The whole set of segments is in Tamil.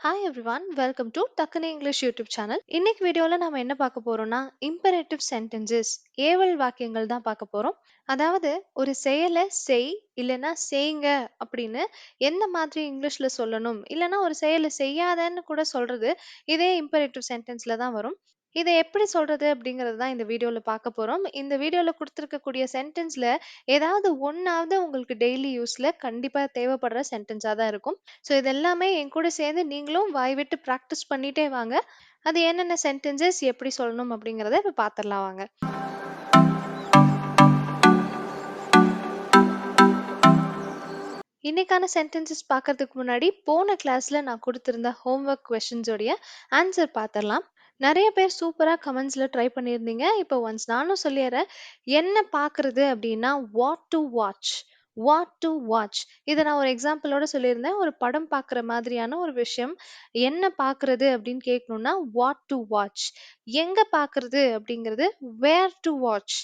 ஹாய் எவ்ரிவன், வெல்கம் டு டக்குனு இங்கிலீஷ் யூடியூப் சேனல். இன்னைக்கு வீடியோவில் நம்ம என்ன பார்க்க போறோம்னா இம்பரேட்டிவ் சென்டென்சஸ், ஏவல் வாக்கியங்கள் தான் பார்க்க போறோம். அதாவது ஒரு செயலை செய் இல்லைன்னா செய்யுங்க அப்படின்னு எந்த மாதிரி இங்கிலீஷ்ல சொல்லணும், இல்லைன்னா ஒரு செயலை செய்யாதன்னு கூட சொல்றது இதே இம்பரேட்டிவ் சென்டென்ஸ்ல தான் வரும். இதை எப்படி சொல்றது அப்படிங்கிறது தான் இந்த வீடியோவில் பார்க்க போறோம். இந்த வீடியோவில் கொடுத்துருக்கக்கூடிய சென்டென்ஸ்ல ஏதாவது ஒன்னாவது உங்களுக்கு டெய்லி யூஸ்ல கண்டிப்பா தேவைப்படுற சென்டென்ஸா தான் இருக்கும். ஸோ இது எல்லாமே என் கூட சேர்ந்து நீங்களும் வாய் விட்டு ப்ராக்டிஸ் பண்ணிட்டே வாங்க. அது என்னென்ன சென்டென்சஸ் எப்படி சொல்லணும் அப்படிங்கிறத இப்போ பார்த்துடலாம் வாங்க. இன்னைக்கான சென்டென்சஸ் பார்க்கறதுக்கு முன்னாடி போன கிளாஸ்ல நான் கொடுத்திருந்த ஹோம்ஒர்க் கொஸ்டின்ஸோடைய ஆன்சர் பார்த்துடலாம். நிறைய பேர் சூப்பரா கமெண்ட்ஸ்ல ட்ரை பண்ணியிருந்தீங்க. இப்போ ஒன்ஸ் நானும் சொல்லிடுறேன். என்ன பார்க்கறது அப்படின்னா what to watch. What to watch இதை நான் ஒரு எக்ஸாம்பிளோட சொல்லியிருந்தேன். ஒரு படம் பார்க்குற மாதிரியான ஒரு விஷயம். என்ன பார்க்கறது அப்படின்னு கேட்கணும்னா வாட் டு வாட்ச். எங்க பார்க்கறது அப்படிங்கிறது where to watch.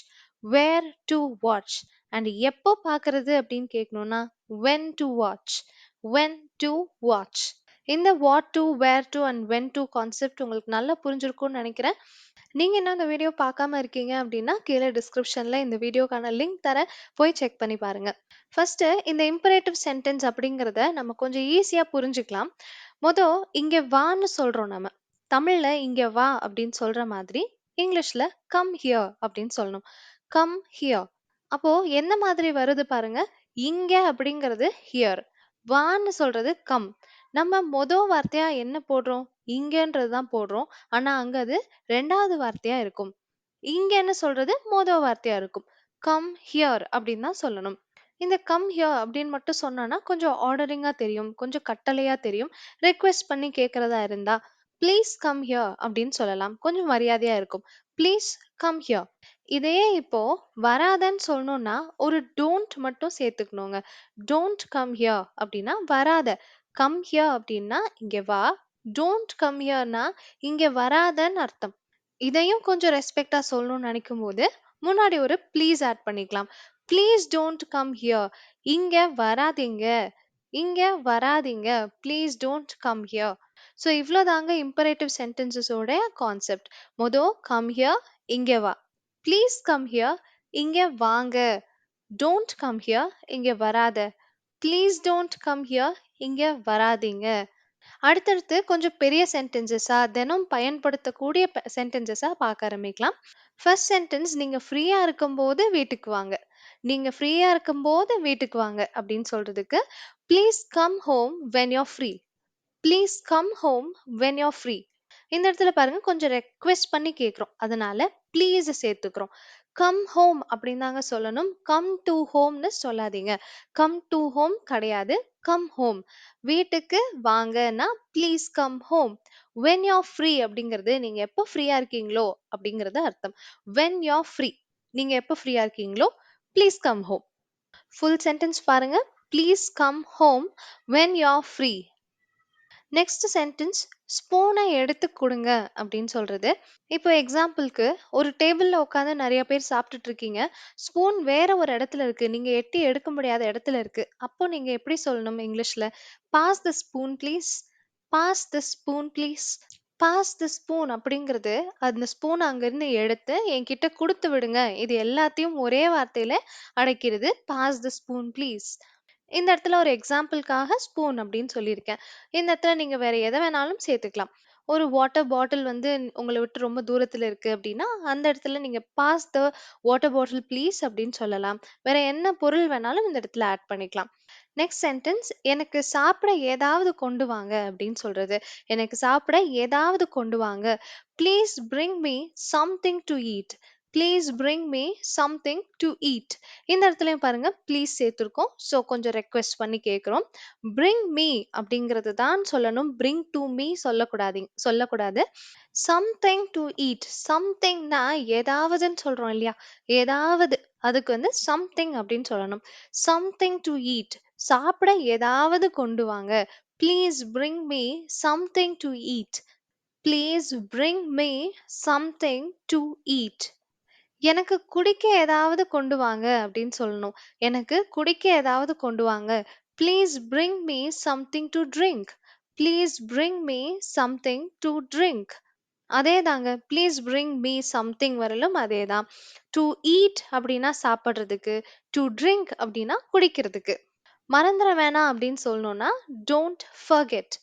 Where to watch. And எப்போ பார்க்கறது அப்படின்னு கேட்கணும்னா when to watch. when to watch. இந்த what to, where to and when to concept உங்களுக்கு நல்லா புரிஞ்சிருக்கும்னு நினைக்கிறேன். நீங்க இன்னும் இந்த வீடியோ பார்க்காம இருக்கீங்க அப்படின்னா கீழே டிஸ்கிரிப்ஷன்ல இந்த வீடியோக்கான லிங்க் தரேன், போய் செக் பண்ணி பாருங்க. ஃபர்ஸ்ட் இந்த இம்பரேட்டிவ் சென்டென்ஸ் அப்படிங்கிறத நம்ம கொஞ்சம் ஈஸியா புரிஞ்சுக்கலாம். இங்க வான்னு சொல்றோம் நம்ம. தமிழ்ல இங்க வா அப்படின்னு சொல்ற மாதிரி இங்கிலீஷ்ல கம் ஹியர் அப்படின்னு சொல்லணும். Come here. அப்போ எந்த மாதிரி வருது பாருங்க. இங்க அப்படிங்கிறது ஹியர், வான்னு சொல்றது கம். நம்ம வார்த்தையா என்ன போடுறோம்? இங்கன்றது தான் போடுறோம். ஆனா அங்க அது ரெண்டாவது வார்த்தையா இருக்கும். இங்கன்னு சொல்றது வார்த்தையா இருக்கும். கம் ஹியர் அப்படின்னு தான் சொல்லணும். இந்த கம் ஹியர் அப்படின்னு மட்டும் சொன்னோம்னா கொஞ்சம் ஆர்டரிங்கா தெரியும், கொஞ்சம் கட்டளையா தெரியும். ரெக்வெஸ்ட் பண்ணி கேட்கறதா இருந்தா ப்ளீஸ் கம் ஹியர் அப்படின்னு சொல்லலாம், கொஞ்சம் மரியாதையா இருக்கும். Please come here. இதையே இப்போ வராதன்னு சொல்லணும்னா ஒரு டோன்ட் மட்டும் சேர்த்துக்கணுங்க. டோன்ட் கம் ஹியர் அப்படின்னா வராத. கம் ஹியர் அப்படின்னா இங்க வா. டோன்ட் கம் ஹியர்னா இங்க வராதன்னு அர்த்தம். இதையும் கொஞ்சம் ரெஸ்பெக்டா சொல்லணும்னு நினைக்கும் போது முன்னாடி ஒரு ப்ளீஸ் ஆட் பண்ணிக்கலாம். Please don't come here. இங்க வராதீங்க. இங்க வராதீங்க. Please don't come here. So இவ்வளோதாங்க இம்பரேட்டிவ் சென்டென்சஸோட கான்செப்ட். கம் ஹியர், இங்க வா. ப்ளீஸ் கம் ஹியர், இங்க வாங்க. டோன்ட் கம் ஹியர், இங்க வராத. ப்ளீஸ் டோன்ட் கம் ஹியர், இங்க வராதீங்க. அடுத்தடுத்து கொஞ்சம் பெரிய சென்டென்சஸா தினம் பயன்படுத்தக்கூடிய சென்டென்சஸா பார்க்க ஆரம்பிக்கலாம். ஃபர்ஸ்ட் சென்டென்ஸ், நீங்க ஃப்ரீயா இருக்கும்போது வீட்டுக்கு வாங்க. நீங்க ஃப்ரீயா இருக்கும்போது வீட்டுக்கு வாங்க அப்படின்னு சொல்றதுக்கு please come home when you're free. Please come home when you're free. இந்த இடத்துல பாருங்க கொஞ்சம் ரெக்வெஸ்ட் பண்ணி கேட்குறோம், அதனால ப்ளீஸ் சேர்த்துக்கிறோம். கம் ஹோம் அப்படின்னு தாங்க சொல்லணும். கம் டு ஹோம்னு சொல்லாதீங்க. கம் டு ஹோம் கிடையாது. Come home. வீட்டுக்கு வாங்கன்னா please come home. When you're free அப்படிங்கிறது நீங்க எப்போ ஃப்ரீயா இருக்கீங்களோ அப்படிங்கறது அர்த்தம். வென் யூர் ஃப்ரீ, நீங்க எப்போ ஃப்ரீயா இருக்கீங்களோ please come home. Full sentence பாருங்க. Please come home when you're free. Next sentence, ஸ்பூனை எடுத்து கொடுங்க அப்படின்னு சொல்றது. இப்போ எக்ஸாம்பிளுக்கு ஒரு டேபிள்ல உட்காந்து நிறைய பேர் சாப்பிட்டுட்டு இருக்கீங்க. ஸ்பூன் வேற ஒரு இடத்துல இருக்கு, நீங்க எட்டி எடுக்க முடியாத இடத்துல இருக்கு. அப்போ நீங்க எப்படி சொல்லணும் இங்கிலீஷ்ல? Pass the spoon please. Pass the spoon please. Pass the spoon அப்படிங்கிறது அந்த ஸ்பூன் அங்கிருந்து எடுத்து என்கிட்ட கொடுத்து விடுங்க. இது எல்லாத்தையும் ஒரே வார்த்தையில அடைக்கிறது. Pass the spoon please. இந்த இடத்துல ஒரு எக்ஸாம்பிளுக்காக ஸ்பூன் அப்படின்னு சொல்லியிருக்கேன். இந்த இடத்துல நீங்க வேற எதை வேணாலும் சேர்த்துக்கலாம். ஒரு வாட்டர் பாட்டில் வந்து உங்களை விட்டு ரொம்ப தூரத்துல இருக்கு அப்படின்னா அந்த இடத்துல நீங்க pass the water bottle please அப்படின்னு சொல்லலாம். வேற என்ன பொருள் வேணாலும் இந்த இடத்துல ஆட் பண்ணிக்கலாம். நெக்ஸ்ட் சென்டென்ஸ், எனக்கு சாப்பிட ஏதாவது கொண்டு வாங்க அப்படின்னு சொல்றது. எனக்கு சாப்பிட ஏதாவது கொண்டு வாங்க. Please bring me something to eat. Please bring me something to eat. இந்த இடத்துலயும் பாருங்க ப்ளீஸ் சேர்த்துருக்கோம். ஸோ கொஞ்சம் ரெக்வெஸ்ட் பண்ணி கேட்குறோம். பிரிங் மீ அப்படிங்கிறது தான் சொல்லணும். பிரிங் டு மீ சொல்லக்கூடாது. Something to eat. சம்திங்னா ஏதாவதுன்னு சொல்றோம் இல்லையா? ஏதாவது, அதுக்கு வந்து சம்திங் அப்படின்னு சொல்லணும். Something to eat. சாப்பிட ஏதாவது கொண்டு வாங்க. Please bring me something to eat. Please bring me something to eat. எனக்கு குடிக்க ஏதாவது கொண்டு வாங்க அப்படின்னு சொல்லணும். எனக்கு குடிக்க ஏதாவது கொண்டு வாங்க. Please bring me something to drink. Please bring me something to drink. அதேதாங்க. ப்ளீஸ் பிரிங் மீ சம்திங் வரலும் அதேதான். டு ஈட் அப்படின்னா சாப்பிடுறதுக்கு. டு ட்ரிங்க் அப்படின்னா குடிக்கிறதுக்கு. மறந்துட வேணாம் அப்படின்னு சொல்லணும்னா டோன்ட் ஃபர்கெட்.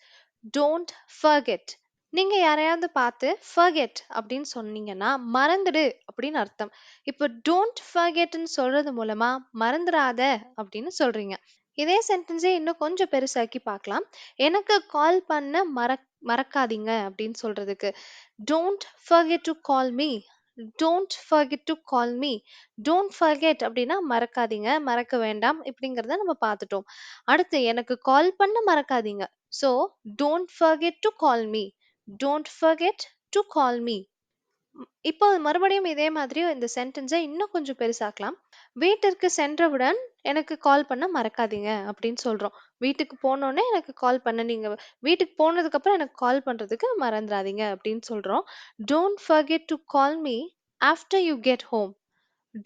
Don't forget. நீங்க யாரையாவது பார்த்து ஃபர்கெட் அப்படின்னு சொன்னீங்கன்னா மறந்துடு அப்படின்னு அர்த்தம். இப்போ டோன்ட் ஃபர்கெட்ன்னு சொல்றது மூலமா மறந்துடாத அப்படின்னு சொல்றீங்க. இதே சென்டென்ஸே இன்னும் கொஞ்சம் பெருசாக்கி பார்க்கலாம். எனக்கு கால் பண்ண மறக்காதீங்க அப்படின்னு சொல்றதுக்கு don't forget to call me. Don't forget to call me. Don't forget அப்படின்னா மறக்காதீங்க, மறக்க வேண்டாம் இப்படிங்கிறத நம்ம பார்த்துட்டோம். அடுத்து எனக்கு கால் பண்ண மறக்காதீங்க. So don't forget to call me. Don't forget to call me. இப்போ மறுபடியும் இதே மாதிரி இந்த சென்டென்ஸை இன்னும் கொஞ்சம் பெருசாக்கலாம். வீட்டிற்கு சென்றவுடன் எனக்கு கால் பண்ண மறக்காதீங்க அப்படின்னு சொல்றோம். வீட்டுக்கு போனோனே எனக்கு கால் பண்ண நீங்க வீட்டுக்கு போனதுக்கு அப்புறம் எனக்கு கால் பண்றதுக்கு மறந்துடாதீங்க அப்படின்னு சொல்றோம். Don't forget to call me after you get home.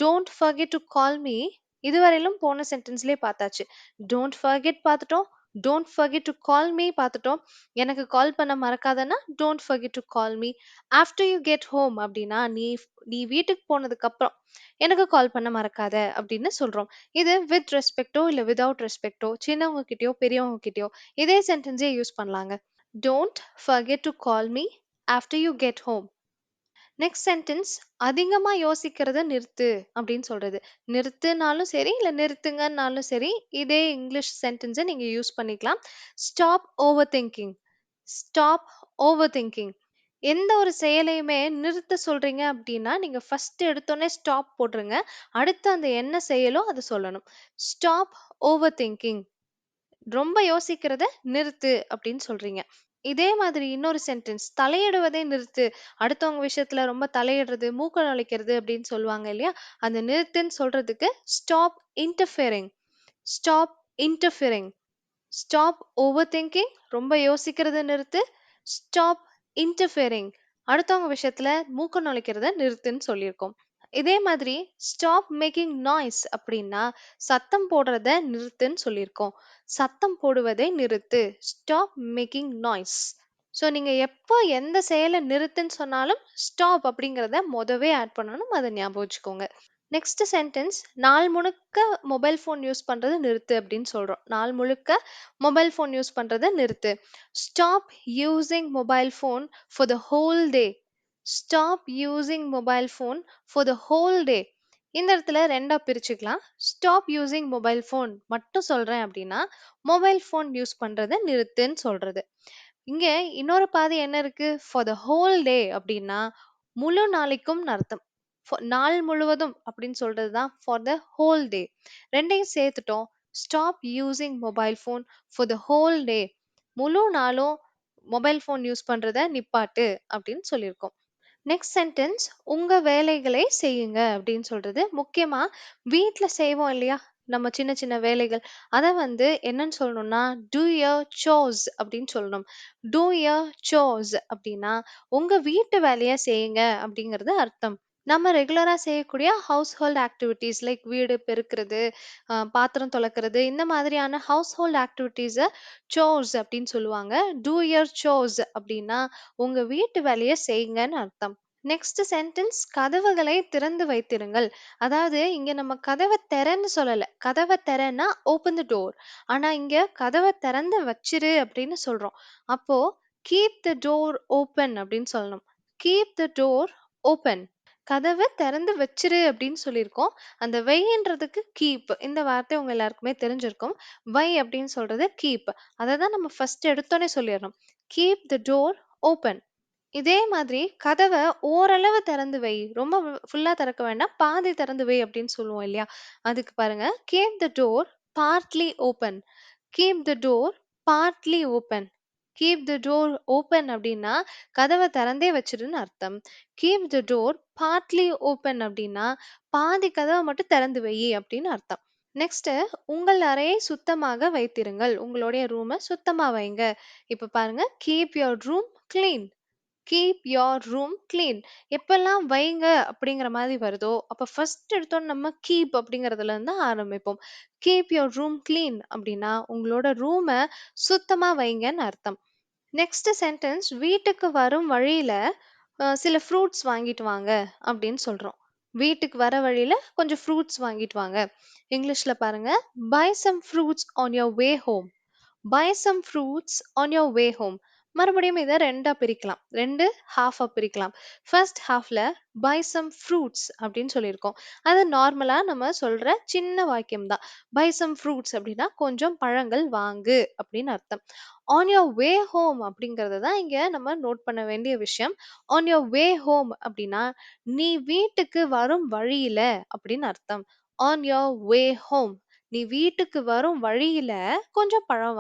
Don't forget to call me. இதுவரையிலும் போன சென்டென்ஸ்லயே பார்த்தாச்சு. டோன்ட் ஃபர்கெட் பார்த்துட்டோம். Don't forget to call me பார்த்துட்டோம். எனக்கு கால் பண்ண மறக்காதன்னா don't forget to call me. After you get home அப்படின்னா நீ நீ வீட்டுக்கு போனதுக்கு அப்புறம் எனக்கு கால் பண்ண மறக்காத அப்படின்னு சொல்றோம். இது வித் ரெஸ்பெக்டோ இல்ல விதவுட் ரெஸ்பெக்டோ சின்னவங்க கிட்டயோ பெரியவங்க கிட்டயோ இதே சென்டென்ஸே யூஸ் பண்ணலாங்க. Don't forget to call me after you get home. Next sentence அதிகமா யோசிக்கிறத நிறுத்து அப்படின்னு சொல்றது. நிறுத்துனாலும் சரி இல்ல நிறுத்துங்கன்னாலும் சரி இதே இங்கிலீஷ் சென்டென்ஸை நீங்க யூஸ் பண்ணிக்கலாம். Stop over thinking. Stop over thinking. எந்த ஒரு செயலையுமே நிறுத்த சொல்றீங்க அப்படின்னா நீங்க ஃபர்ஸ்ட் எடுத்தோடனே ஸ்டாப் போட்டுருங்க. அடுத்து அந்த என்ன செயலோ அதை சொல்லணும். Stop over thinking. ரொம்ப யோசிக்கிறத நிறுத்து அப்படின்னு சொல்றீங்க. இதே மாதிரி இன்னொரு சென்டென்ஸ் தலையிடுவதை நிறுத்து. அடுத்தவங்க விஷயத்துல ரொம்ப தலையிடுறது, மூக்க நுழைக்கிறது அப்படின்னு சொல்லுவாங்க இல்லையா? அந்த நிறுத்துன்னு சொல்றதுக்கு stop interfering. Stop interfering. Stop over thinking. ரொம்ப யோசிக்கிறத நிறுத்து. Stop interfering. அடுத்தவங்க விஷயத்துல மூக்க நுழைக்கிறத நிறுத்துன்னு சொல்லியிருக்கோம். இதே மாதிரி ஸ்டாப் மேக்கிங் நாய்ஸ் அப்படின்னா சத்தம் போடுறத நிறுத்துன்னு சொல்லியிருக்கோம். சத்தம் போடுவதை நிறுத்து. Stop making noise. ஸோ நீங்க எப்போ எந்த செயலை நிறுத்துன்னு சொன்னாலும் ஸ்டாப் அப்படிங்கிறத மொதவே ஆட் பண்ணணும். அதை ஞாபகம் வச்சுக்கோங்க. நெக்ஸ்ட் சென்டென்ஸ் நாள் முழுக்க மொபைல் ஃபோன் யூஸ் பண்றதை நிறுத்து அப்படின்னு சொல்றோம். நாள் முழுக்க மொபைல் ஃபோன் யூஸ் பண்றதை நிறுத்து. Stop using mobile phone for the whole day. Stop using mobile phone for the whole டே. இந்த இடத்துல ரெண்டா பிரிச்சுக்கலாம். ஸ்டாப் யூசிங் மொபைல் ஃபோன் மட்டும் சொல்றேன் அப்படின்னா மொபைல் ஃபோன் யூஸ் பண்றதை நிறுத்துன்னு சொல்றது. இங்க இன்னொரு பாதி என்ன இருக்கு? ஃபார் த ஹோல் டே அப்படின்னா முழு நாளைக்கும் அர்த்தம். நாள் முழுவதும் அப்படின்னு சொல்றது தான் ஃபார் த ஹோல் டே. ரெண்டையும் சேர்த்துட்டோம். Stop using mobile phone for the whole day. முழு நாளும் மொபைல் ஃபோன் யூஸ் பண்றத நிப்பாட்டு அப்படின்னு சொல்லியிருக்கோம். நெக்ஸ்ட் சென்டென்ஸ் உங்க வேலைகளை செய்யுங்க அப்படின்னு சொல்றது. முக்கியமா வீட்ல செய்வோம் இல்லையா? நம்ம சின்ன சின்ன வேலைகள். அத என்னன்னு சொல்லணும்னா டூ யுவர் சோர்ஸ் அப்படின்னு சொல்லணும். டூ யுவர் சோர்ஸ் அப்படின்னா உங்க வீட்டு வேலைய செய்யுங்க அப்படிங்கிறது அர்த்தம். நம்ம ரெகுலரா செய்யக்கூடிய ஹவுஸ் ஹோல்ட் ஆக்டிவிட்டீஸ் லைக் வீடு பெருக்கிறது, பாத்திரம் துலக்கிறது இந்த மாதிரியான ஹவுஸ் ஹோல்ட் ஆக்டிவிட்டீஸை சோர்ஸ் அப்படின்னு சொல்லுவாங்க. டூ யுவர் சோர்ஸ் அப்படின்னா உங்க வீட்டு வேலையை செய்யுங்கன்னு அர்த்தம். நெக்ஸ்ட் சென்டென்ஸ் கதவுகளை திறந்து வைத்திருங்கள். அதாவது இங்க நம்ம கதவை திறன்னு சொல்லல. கதவை திறன்னா ஓப்பன் த டோர். ஆனா இங்க கதவை திறந்து வச்சிரு அப்படின்னு சொல்றோம். அப்போ கீப் த டோர் ஓப்பன் அப்படின்னு சொல்லணும். Keep the door open. கதவை திறந்து வச்சிரு அப்படின்னு சொல்லியிருக்கோம். அந்த வைன்றதுக்கு கீப் இந்த வார்த்தை உங்க எல்லாருக்குமே தெரிஞ்சிருக்கும். வை அப்படின்னு சொல்றது கீப். அதை தான் நம்ம ஃபர்ஸ்ட் எடுத்தோன்னே சொல்லிடணும். Keep the door open. இதே மாதிரி கதவை ஓரளவு திறந்து வை. ரொம்ப ஃபுல்லா திறக்க வேண்டாம். பாதி திறந்து வை அப்படின்னு சொல்லுவோம் இல்லையா? அதுக்கு பாருங்க. Keep the door partly open. Keep the door partly open. Keep the door open அப்படின்னா கதவை திறந்தே வச்சிருன்னு அர்த்தம். Keep the door partly open அப்படின்னா பாதி கதவை மட்டும் திறந்து வை அப்படின்னு அர்த்தம். நெக்ஸ்ட் உங்கள் அறையை சுத்தமாக வைத்திருங்கள். உங்களுடைய ரூமை சுத்தமா வைங்க. இப்ப பாருங்க keep your room clean. Keep your room clean. எப்பெல்லாம் வைங்க அப்படிங்கிற மாதிரி வருதோ அப்ப ஃபர்ஸ்ட் எடுத்தோம் நம்ம கீப் அப்படிங்கறதுல இருந்து ஆரம்பிப்போம். கீப் யோர் ரூம் கிளீன் அப்படின்னா உங்களோட ரூமை சுத்தமா வைங்கன்னு அர்த்தம். நெக்ஸ்ட் சென்டென்ஸ் வீட்டுக்கு வரும் வழியில சில ஃப்ரூட்ஸ் வாங்கிட்டு வாங்க அப்படின்னு சொல்றோம். வீட்டுக்கு வர வழியில கொஞ்சம் ஃப்ரூட்ஸ் வாங்கிட்டு வாங்க. இங்கிலீஷ்ல பாருங்க, buy some fruits on your way home. Buy some fruits on your way home. மறுபடியும் இதை ரெண்டா பிரிக்கலாம், ரெண்டு ஹாஃபா பிரிக்கலாம். ஃபர்ஸ்ட் ஹாஃப்ல buy some fruits அப்படின்னு சொல்லியிருக்கோம். அது நார்மலா நம்ம சொல்ற சின்ன வாக்கியம் தான். buy some fruits அப்படின்னா கொஞ்சம் பழங்கள் வாங்கு அப்படின்னு அர்த்தம். on your way home அப்படிங்கறது தான் இங்க நம்ம நோட் பண்ண வேண்டிய விஷயம். on your way home அப்படின்னா நீ வீட்டுக்கு வரும் வழியில அப்படின்னு அர்த்தம். on your way home, நீ வீட்டுக்கு வரும் வழியில கொஞ்சம் பழம்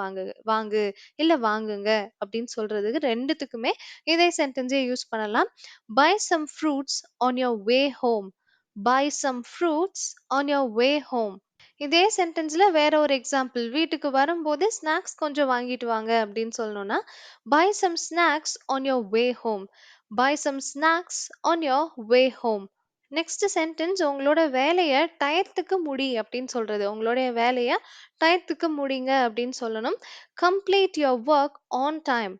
வாங்கு இல்ல வாங்குங்க அப்படின்னு சொல்றதுக்கு ரெண்டுத்துக்குமே இதே சென்டென்ஸே யூஸ் பண்ணலாம். buy some fruits on your way home. buy some fruits on your way home. இதே சென்டென்ஸ்ல வேற ஒரு எக்ஸாம்பிள், வீட்டுக்கு வரும்போது ஸ்நாக்ஸ் கொஞ்சம் வாங்கிட்டு வாங்க அப்படின்னு சொல்லணும்னா buy some snacks on your way home. buy some snacks on your way home. Next sentence உங்களோட வேலையை டயத்துக்கு முடி அப்படின்னு சொல்றது. உங்களுடைய வேலையை டயத்துக்கு முடிங்க அப்படின்னு சொல்லணும். complete your work on time.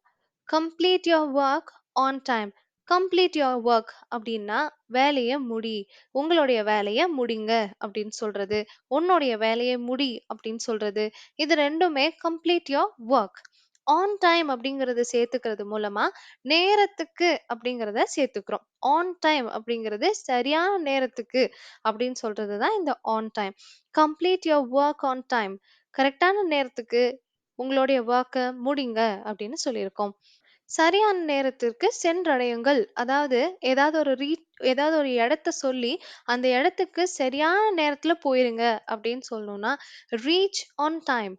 complete your work on time. complete your work அப்படின்னா வேலையை முடி, உங்களுடைய வேலையை முடிங்க அப்படின்னு சொல்றது. உன்னுடைய வேலையை முடி அப்படின்னு சொல்றது. இது ரெண்டுமே complete your work. on time அப்படிங்கறத சேர்த்துக்கிறது மூலமா நேரத்துக்கு அப்படிங்கறத சேர்த்துக்கிறோம். on time அப்படிங்கிறது சரியான நேரத்துக்கு அப்படின்னு சொல்றது தான் இந்த on time. complete your work on time. கரெக்டான நேரத்துக்கு உங்களுடைய ஒர்க்கை முடிங்க அப்படின்னு சொல்லியிருக்கோம். சரியான நேரத்திற்கு சென்றடையுங்கள். அதாவது ஏதாவது ஒரு இடத்த சொல்லி அந்த இடத்துக்கு சரியான நேரத்துல போயிருங்க அப்படின்னு சொல்லணும்னா reach on time.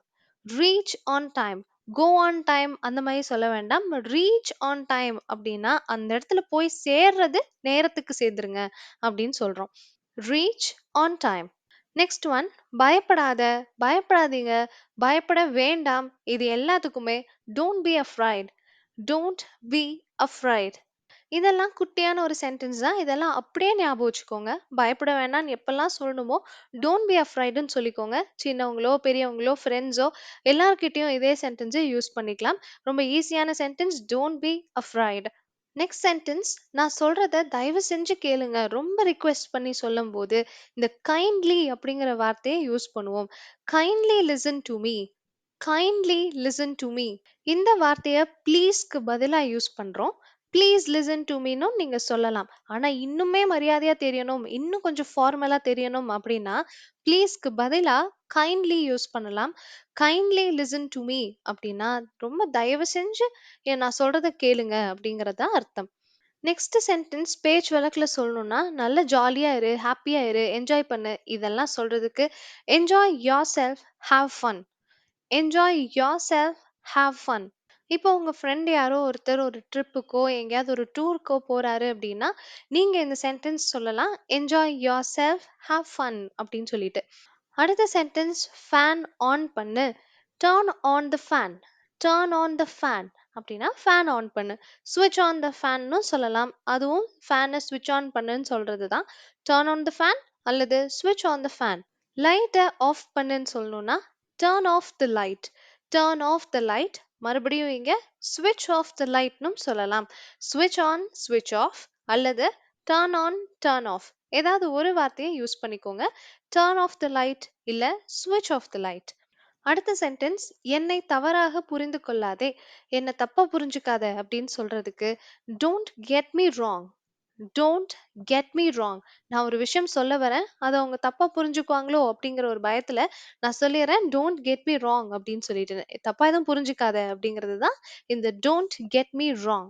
Reach on time. Go on time அந்த மாதிரி சொல்ல வேண்டாம். ரீச் ஆன் டைம் அப்படின்னா அந்த இடத்துல போய் சேர்றது நேரத்துக்கு சேர்ந்துருங்க அப்படின்னு சொல்றோம். Reach on time. Next one, பயப்படாத, பயப்படாதீங்க, பயப்பட வேண்டாம். இது எல்லாத்துக்குமே don't be afraid. Don't be afraid. இதெல்லாம் குட்டியான ஒரு சென்டென்ஸ் தான். இதெல்லாம் அப்படியே ஞாபகம் வச்சுக்கோங்க. பயப்பட வேண்டாம்னு எப்பெல்லாம் சொல்லணுமோ டோன்ட் பி அஃப்ரைடுன்னு சொல்லிக்கோங்க. சின்னவங்களோ பெரியவங்களோ ஃப்ரெண்ட்ஸோ எல்லார்கிட்டயும் இதே சென்டென்ஸை யூஸ் பண்ணிக்கலாம். ரொம்ப ஈஸியான sentence, don't be afraid. Next sentence, நான் சொல்றத தயவு செஞ்சு கேளுங்க ரொம்ப ரிக்வெஸ்ட் பண்ணி சொல்லும்போது இந்த கைண்ட்லி அப்படிங்கிற வார்த்தையை யூஸ் பண்ணுவோம். Kindly listen to me. Kindly listen to me. இந்த வார்த்தையை ப்ளீஸ்க்கு பதிலா யூஸ் பண்றோம். ப்ளீஸ் லிசன் டு மீனும் நீங்க சொல்லலாம். ஆனா இன்னுமே மரியாதையா தெரியணும், இன்னும் கொஞ்சம் ஃபார்மலா தெரியணும் அப்படின்னா ப்ளீஸ்க்கு பதிலா கைண்ட்லி யூஸ் பண்ணலாம். கைண்ட்லி லிசன் டு மீ அப்படின்னா ரொம்ப தயவு செஞ்சு நான் சொல்றத கேளுங்க அப்படிங்கறதா அர்த்தம். நெக்ஸ்ட் சென்டென்ஸ் பேச்சு வழக்குல சொல்லணும்னா நல்ல ஜாலியா இரு, ஹாப்பியா இரு, என்ஜாய் பண்ணு இதெல்லாம் சொல்றதுக்கு enjoy your self, have fun. Enjoy your self, have fun. இப்போ உங்க ஃப்ரெண்ட் யாரோ ஒருத்தர் ஒரு ட்ரிப்புக்கோ எங்கேயாவது ஒரு டூருக்கோ போறாரு அப்படின்னா நீங்க இந்த சென்டென்ஸ் சொல்லலாம், enjoy your self, have fun அப்படின்னு சொல்லிட்டு. அடுத்த சென்டென்ஸ், ஃபேன் ஆன் பண்ணு. Turn on the fan. Turn on the fan அப்படின்னா ஃபேன் ஆன் பண்ணு. ஸ்விட்ச் ஆன் த ஃபேன்னு சொல்லலாம். அதுவும் ஃபேனை ஸ்விட்ச் ஆன் பண்ணுன்னு சொல்றது தான். டர்ன் ஆன் த ஃபேன் அல்லது ஸ்விட்ச் ஆன் த ஃபேன். லைட்டை ஆஃப் பண்ணுன்னு சொல்லணும்னா turn off the light. Turn off the light. மறுபடியும் இங்க ஸ்விட்ச் ஆஃப் த லைட்னும் சொல்லலாம். ஸ்விட்ச் ஆன், ஸ்விட்ச் ஆஃப் அல்லது டர்ன் ஆன், டர்ன் ஆஃப் ஏதாவது ஒரு வார்த்தையை யூஸ் பண்ணிக்கோங்க. டர்ன் ஆஃப் த லைட் இல்ல ஸ்விட்ச் ஆஃப் த லைட். அடுத்த சென்டென்ஸ், என்னை தவறாக புரிந்து கொள்ளாதே, என்ன தப்பா புரிஞ்சுக்காத அப்படின்னு சொல்றதுக்கு don't get me wrong. Don't get me wrong. நான் ஒரு விஷயம் சொல்ல வரேன், அதை அவங்க தப்பா புரிஞ்சுக்குவாங்களோ அப்படிங்கிற ஒரு பயத்துல நான் சொல்லிடுறேன் டோன்ட் கெட் மீ ராங் அப்படின்னு சொல்லிட்டு, தப்பா எதுவும் புரிஞ்சுக்காத அப்படிங்கிறது தான் இந்த don't get me wrong.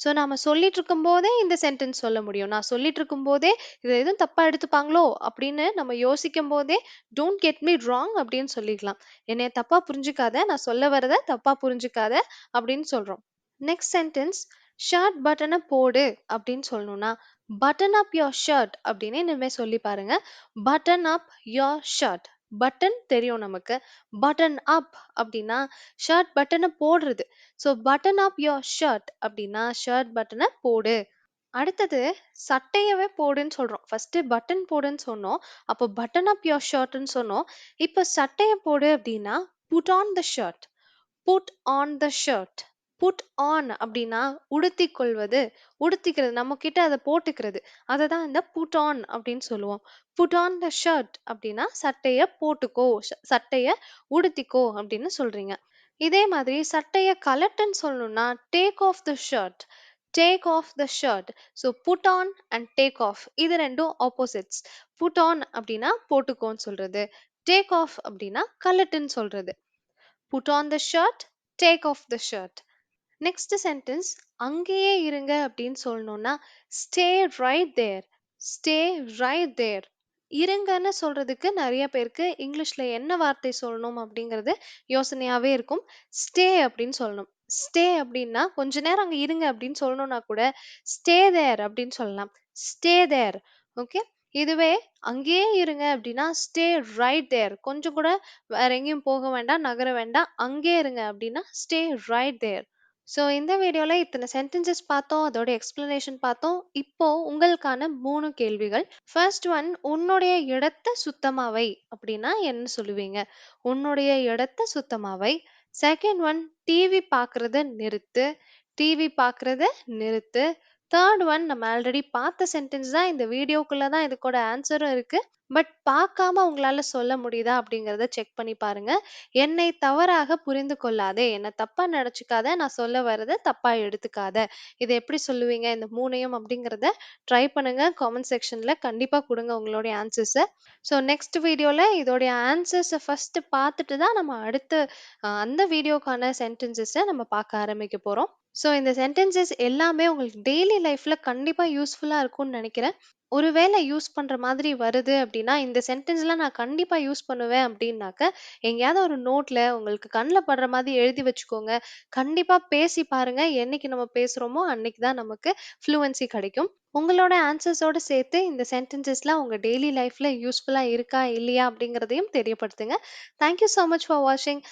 So நாம சொல்லிட்டு இருக்கும் போதே இந்த சென்டென்ஸ் சொல்ல முடியும். நான் சொல்லிட்டு இருக்கும் போதே இதை எதுவும் தப்பா எடுத்துப்பாங்களோ அப்படின்னு நம்ம யோசிக்கும் போதே டோன்ட் கெட் மீ ராங் அப்படின்னு சொல்லிக்கலாம். என்னைய தப்பா புரிஞ்சுக்காத, நான் சொல்ல வரத தப்பா புரிஞ்சுக்காத அப்படின்னு சொல்றோம். நெக்ஸ்ட் சென்டென்ஸ், ஷர்ட் பட்டனை போடு அப்படின்னு சொல்லணும்னா பட்டன் அப் யோர் ஷர்ட் அப்படின்னு இனிமே சொல்லி பாருங்க. Button up your shirt. Button தெரியும் நமக்கு. பட்டன் அப் அப்படின்னா ஷர்ட் பட்டனை போடுறது. So button up your shirt அப்படின்னா ஷர்ட் பட்டனை போடு. அடுத்தது, சட்டையவே போடுன்னு சொல்றோம். ஃபர்ஸ்ட் பட்டன் போடுன்னு சொன்னோம், அப்போ பட்டன் அப் யோர் ஷர்ட்னு சொன்னோம். இப்போ சட்டைய போடு அப்படின்னா put on the shirt. Put on the shirt. Put on அப்படின்னா உடுத்திக் கொள்வது, உடுத்திக்கிறது, நம்ம கிட்ட அத போட்டுக்கிறது. அததான் இந்த புட் ஆன் அப்படின்னு சொல்லுவோம். புட் ஆன் த ஷர்ட் அப்படின்னா சட்டைய போட்டுக்கோ, சட்டைய உடுத்திக்கோ அப்படின்னு சொல்றீங்க. இதே மாதிரி சட்டைய கழட்டுன்னு சொல்லணும்னா take off the shirt, take off the shirt. So put on and take off இது ரெண்டும் ஆப்போசிட்ஸ். புட் ஆன் அப்படின்னா போட்டுக்கோன்னு சொல்றது, டேக் ஆஃப் அப்படின்னா கழட்டுன்னு சொல்றது. Put on the shirt, take off the shirt. Next sentence அங்கேயே இருங்க அப்படின்னு சொல்லணும்னா stay right there, stay right there. இருங்கன்னு சொல்றதுக்கு நிறைய பேருக்கு இங்கிலீஷ்ல என்ன வார்த்தை சொல்லணும் அப்படிங்கிறது யோசனையாவே இருக்கும். ஸ்டே அப்படின்னு சொல்லணும். ஸ்டே அப்படின்னா கொஞ்ச நேரம் அங்க இருங்க அப்படின்னு சொல்லணும்னா கூட ஸ்டே தேர் அப்படின்னு சொல்லலாம். Stay there. ஓகே. இதுவே அங்கேயே இருங்க அப்படின்னா ஸ்டே ரைட் தேர். கொஞ்சம் கூட வேற எங்கேயும் போக வேண்டாம், நகர வேண்டாம், அங்கேயே இருங்க அப்படின்னா ஸ்டே ரைட் தேர். ஸோ இந்த வீடியோல இத்தனை சென்டென்சஸ் பார்த்தோம். அதோட எக்ஸ்பிளனேஷன் பார்த்தோம். இப்போ உங்களுக்கான 3 கேள்விகள். ஃபர்ஸ்ட் ஒன், உன்னுடைய இடத்த சுத்தமா வை அப்படின்னா என்ன சொல்லுவீங்க? உன்னுடைய இடத்த சுத்தமா வை. செகண்ட் ஒன், டிவி பார்க்கறத நிறுத்து. டிவி பார்க்கறத நிறுத்து. தேர்ட் ஒன், நம்ம ஆல்ரெடி பார்த்த சென்டென்ஸ் தான், இந்த வீடியோக்குள்ள தான் இதுக்கோட ஆன்சரும் இருக்கு. பட் பார்க்காம உங்களால சொல்ல முடியுதா அப்படிங்கிறத செக் பண்ணி பாருங்க. என்னை தவறாக புரிந்து கொள்ளாதே, என்ன தப்பா நினைச்சுக்காத, நான் சொல்ல வர்றத தப்பா எடுத்துக்காத. இதை எப்படி சொல்லுவீங்க இந்த மூணையும் அப்படிங்கிறத ட்ரை பண்ணுங்க. காமெண்ட் செக்ஷன்ல கண்டிப்பா கொடுங்க உங்களுடைய ஆன்சர்ஸை. ஸோ நெக்ஸ்ட் வீடியோல இதோடைய ஆன்சர்ஸை ஃபர்ஸ்ட் பார்த்துட்டு தான் நம்ம அடுத்த அந்த வீடியோக்கான சென்டென்சஸை நம்ம பார்க்க ஆரம்பிக்க போறோம். ஸோ இந்த சென்டென்சஸ் எல்லாமே உங்களுக்கு டெய்லி லைஃப்ல கண்டிப்பா யூஸ்ஃபுல்லா இருக்கும்னு நினைக்கிறேன். ஒருவேளை யூஸ் பண்ற மாதிரி வருது அப்படின்னா இந்த சென்டென்ஸ்லாம் நான் கண்டிப்பா யூஸ் பண்ணுவேன் அப்படின்னாக்க எங்கேயாவது ஒரு நோட்ல உங்களுக்கு கண்ணில் படுற மாதிரி எழுதி வச்சுக்கோங்க. கண்டிப்பா பேசி பாருங்க. என்னைக்கு நம்ம பேசுறோமோ அன்னைக்கு தான் நமக்கு ஃப்ளூவன்சி கிடைக்கும். உங்களோட ஆன்சர்ஸோட சேர்த்து இந்த சென்டென்சஸ்லாம் உங்க டெய்லி லைஃப்ல யூஸ்ஃபுல்லா இருக்கா இல்லையா அப்படிங்கிறதையும் தெரியப்படுத்துங்க. தேங்க்யூ ஸோ மச் ஃபார் வாட்சிங்.